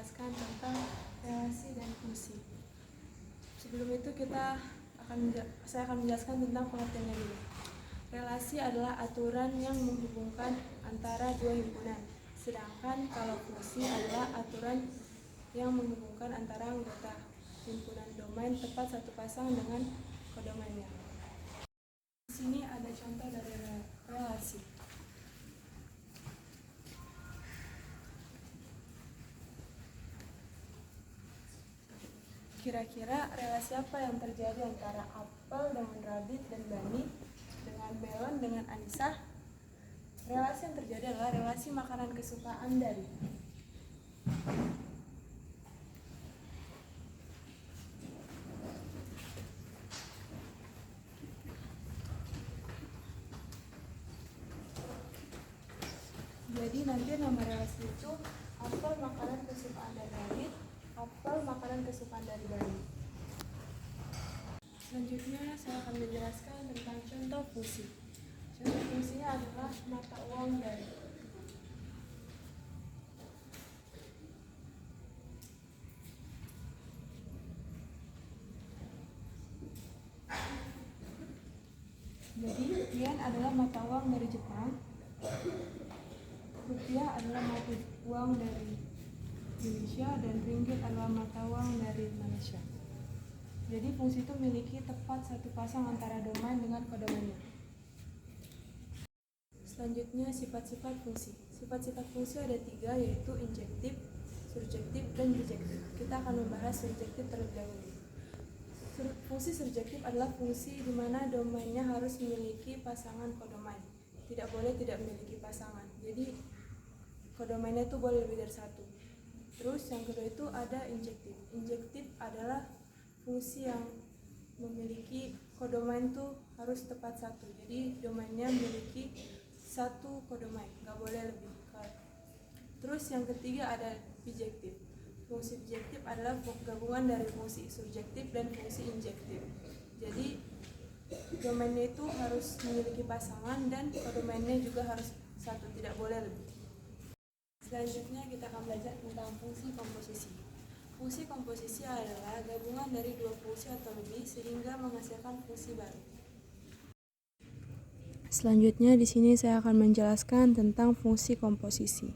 menjelaskan tentang relasi dan fungsi. Sebelum itu saya akan menjelaskan tentang pengertiannya dulu. Relasi adalah aturan yang menghubungkan antara dua himpunan, sedangkan kalau fungsi adalah aturan yang menghubungkan antara anggota himpunan domain tepat satu pasang dengan kodomainnya. Di sini ada contoh dari relasi. Kira-kira relasi apa yang terjadi antara apel dengan Radit dan Bani, dengan melon dengan Anissa? Relasi yang terjadi adalah relasi makanan kesukaan dari. Jadi nanti nama relasi itu apel makanan kesukaan dari Radit, apel makanan kesukaan dari Bani. Selanjutnya saya akan menjelaskan tentang contoh fungsi. Contoh fungsinya adalah mata uang dari. Jadi yen adalah mata uang dari Jepang, rupiah adalah mata uang dari Indonesia, dan ringgit adalah mata uang dari Malaysia. Jadi fungsi itu memiliki tepat satu pasang antara domain dengan kodomainnya. Selanjutnya sifat-sifat fungsi. Sifat-sifat fungsi ada 3, yaitu injektif, surjektif, dan bijektif. Kita akan membahas surjektif terlebih dahulu. Fungsi surjektif adalah fungsi di mana domainnya harus memiliki pasangan kodomain. Tidak boleh tidak memiliki pasangan. Jadi kodomainnya itu boleh lebih dari satu. Terus yang kedua itu ada injektif. Injektif adalah fungsi yang memiliki kodomain itu harus tepat satu. Jadi domainnya memiliki satu kodomain, nggak boleh lebih. Terus yang ketiga ada bijektif. Fungsi bijektif adalah gabungan dari fungsi surjektif dan fungsi injektif. Jadi domainnya itu harus memiliki pasangan dan kodomainnya juga harus satu, tidak boleh lebih. Selanjutnya kita akan belajar tentang fungsi komposisi. Fungsi komposisi adalah gabungan dari dua fungsi atau lebih sehingga menghasilkan fungsi baru. Selanjutnya di sini saya akan menjelaskan tentang fungsi komposisi.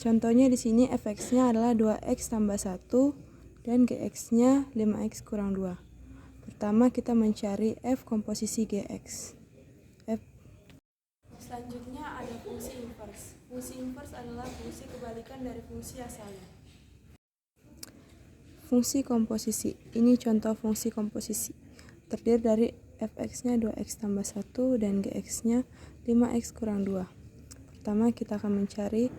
Contohnya di sini f(x)-nya adalah 2x tambah 1 dan gx-nya 5x kurang 2. Pertama kita mencari f komposisi gx. Selanjutnya ada fungsi invers. Fungsi invers adalah fungsi kebalikan dari fungsi asalnya. Fungsi komposisi. Ini contoh fungsi komposisi. Terdiri dari f(x)-nya 2x tambah 1 dan gx-nya 5x kurang 2. Pertama kita akan mencari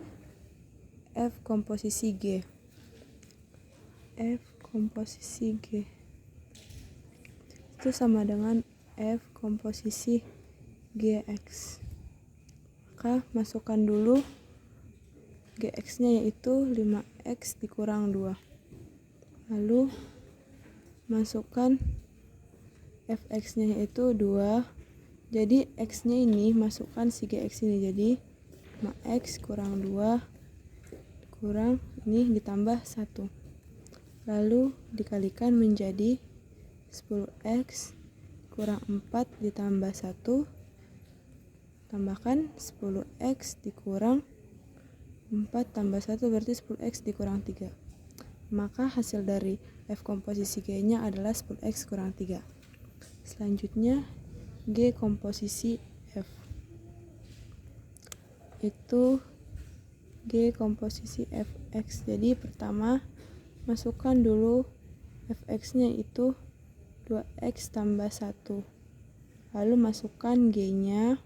f komposisi g. F komposisi g itu sama dengan f komposisi gx. Maka masukkan dulu gx-nya yaitu 5x dikurang 2. Lalu masukkan fx-nya yaitu 2. Jadi x-nya ini masukkan si gx ini, jadi 5x kurang 2 kurang ini ditambah 1. Lalu dikalikan menjadi 10x kurang 4 ditambah 1. Tambahkan 10x dikurang 4 tambah 1 berarti 10x dikurang 3. Maka hasil dari f komposisi g-nya adalah 10x kurang 3. Selanjutnya g komposisi f. Itu g komposisi fx. Jadi pertama masukkan dulu fx-nya itu 2x tambah 1. Lalu masukkan g-nya.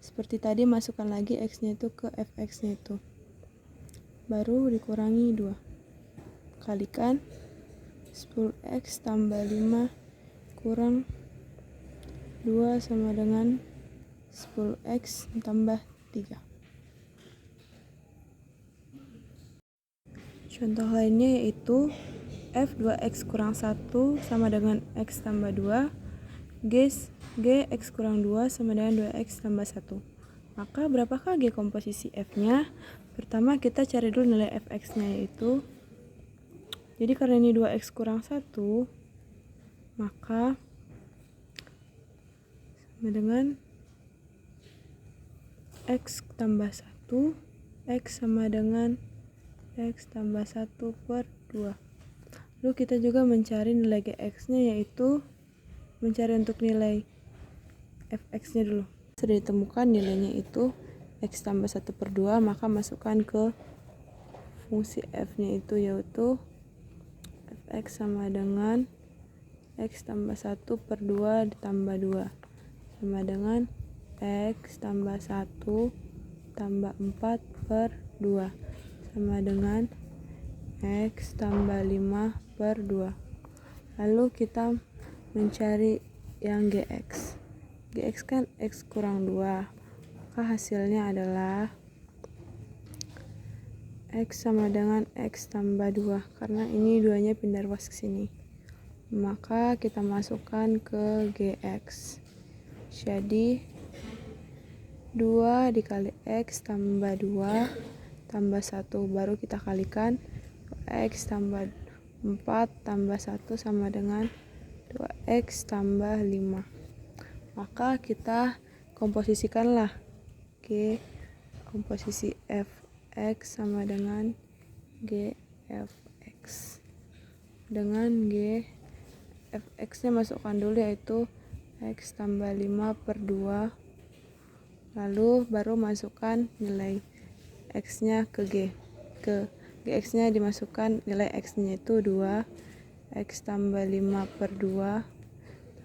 Seperti tadi masukkan lagi x-nya itu ke fx-nya itu. Baru dikurangi 2. Kalikan 10x tambah 5 kurang 2 sama dengan 10x tambah 3. Contoh lainnya yaitu f 2x kurang 1 sama dengan x tambah 2. G x kurang 2 sama dengan 2x tambah 1. Maka berapakah g komposisi f-nya? Pertama kita cari dulu nilai fx-nya, yaitu jadi karena ini 2x kurang 1, maka sama dengan x tambah 1, x sama dengan x tambah 1 per 2. Lalu kita juga mencari nilai gx-nya, yaitu mencari untuk nilai fx-nya dulu. Sudah ditemukan nilainya itu x tambah 1 per 2, maka masukkan ke fungsi f-nya itu, yaitu fx sama dengan x tambah 1 per 2 ditambah 2 sama dengan x tambah 1 tambah 4 per 2 sama dengan x tambah 5 per 2. Lalu kita mencari yang gx. Gx kan x kurang 2, maka hasilnya adalah x sama dengan x tambah 2, karena ini duanya pindah ruas ke sini. Maka kita masukkan ke gx. Jadi 2 dikali x tambah 2 tambah 1, baru kita kalikan x tambah 4 tambah 1 sama dengan 2x tambah 5. Maka kita komposisikanlah g komposisi fx sama dengan g fx. Dengan g fx-nya masukkan dulu, yaitu x tambah 5 per 2, lalu baru masukkan nilai x-nya ke gx-nya dimasukkan nilai x-nya itu 2, x tambah 5 per 2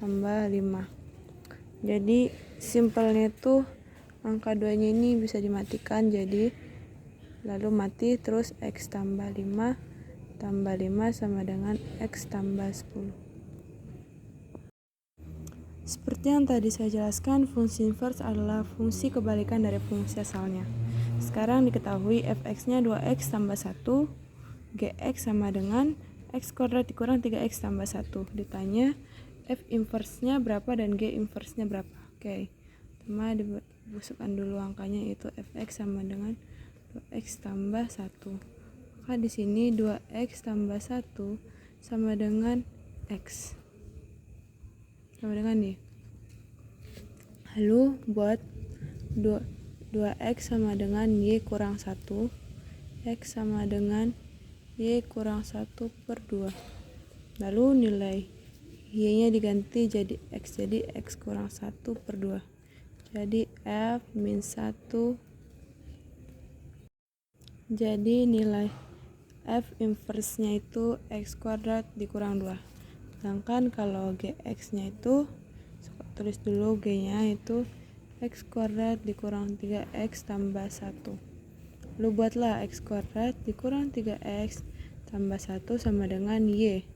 tambah 5. Jadi simpelnya itu angka 2 nya ini bisa dimatikan, jadi lalu mati, terus x tambah 5 tambah 5 sama dengan x tambah 10. Seperti yang tadi saya jelaskan, fungsi inverse adalah fungsi kebalikan dari fungsi asalnya. Sekarang diketahui fx-nya 2x tambah 1, gx sama dengan x kuadrat dikurang 3x tambah 1. Ditanya f inverse-nya berapa dan g inverse-nya berapa. Oke, pertama dimasukkan dulu angkanya, yaitu fx sama dengan 2x tambah 1. Maka di sini 2x tambah 1 sama dengan x. Sama dengan nih. Lalu buat 2x sama dengan y kurang 1, x sama dengan y kurang 1 per 2. Lalu nilai y-nya diganti jadi x, jadi x kurang 1 per 2. Jadi f min 1. Jadi nilai f inverse-nya itu x kuadrat dikurang 2. Sedangkan kalau gx-nya itu, tulis dulu g-nya itu x kuadrat dikurang 3x tambah 1. Lalu buatlah x kuadrat dikurang 3x tambah 1 sama dengan y.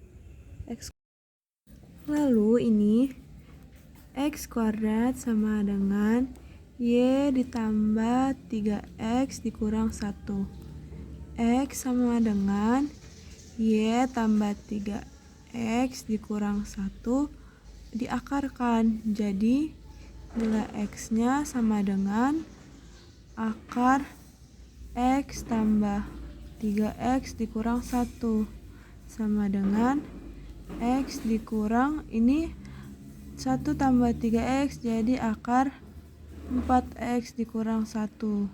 Lalu ini x kuadrat sama dengan y ditambah 3x dikurang 1. X sama dengan y tambah 3x dikurang 1 diakarkan. Jadi nilai x-nya sama dengan akar x tambah 3x dikurang 1 sama dengan x dikurang ini 1 tambah 3x jadi akar 4x dikurang 1.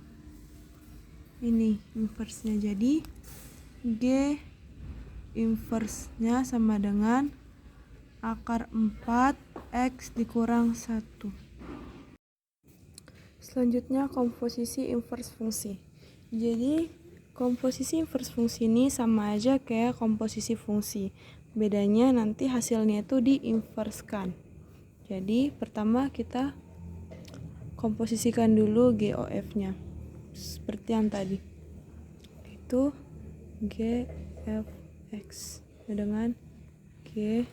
Ini inverse-nya, jadi g inverse-nya sama dengan akar 4x dikurang 1. Selanjutnya komposisi inverse fungsi. Jadi komposisi inverse fungsi ini sama aja kayak komposisi fungsi. Bedanya nanti hasilnya itu diinverskan. Jadi pertama kita komposisikan dulu GOF-nya. Seperti yang tadi. Itu GFX dengan G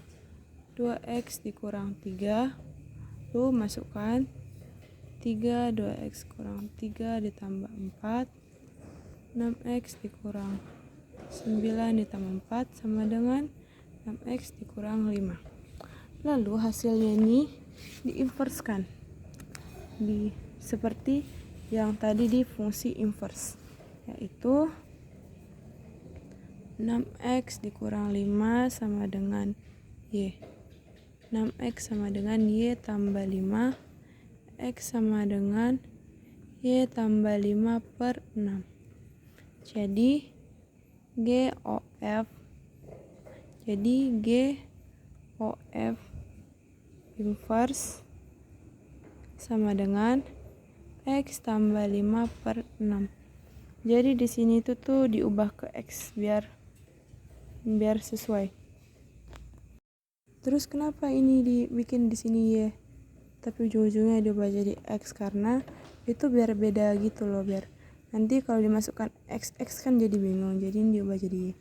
2x dikurang 3. Lalu masukkan 3, 2x kurang 3 ditambah 4, 6x dikurang 9 ditambah 4 sama dengan 6x dikurang 5. Lalu hasilnya ini diinverskan seperti yang tadi di fungsi inverse. yaitu 6x dikurang 5 sama dengan y. 6x sama dengan y tambah 5, x sama dengan y tambah 5 per 6. Jadi GOF inverse sama dengan x tambah 5 per 6. Jadi di sini tuh diubah ke x biar sesuai. Terus kenapa ini dibikin di sini y, tapi ujung-ujungnya diubah jadi x? Karena itu biar beda gitu loh, biar nanti kalau dimasukkan x kan jadi bingung, jadi ini diubah jadi y.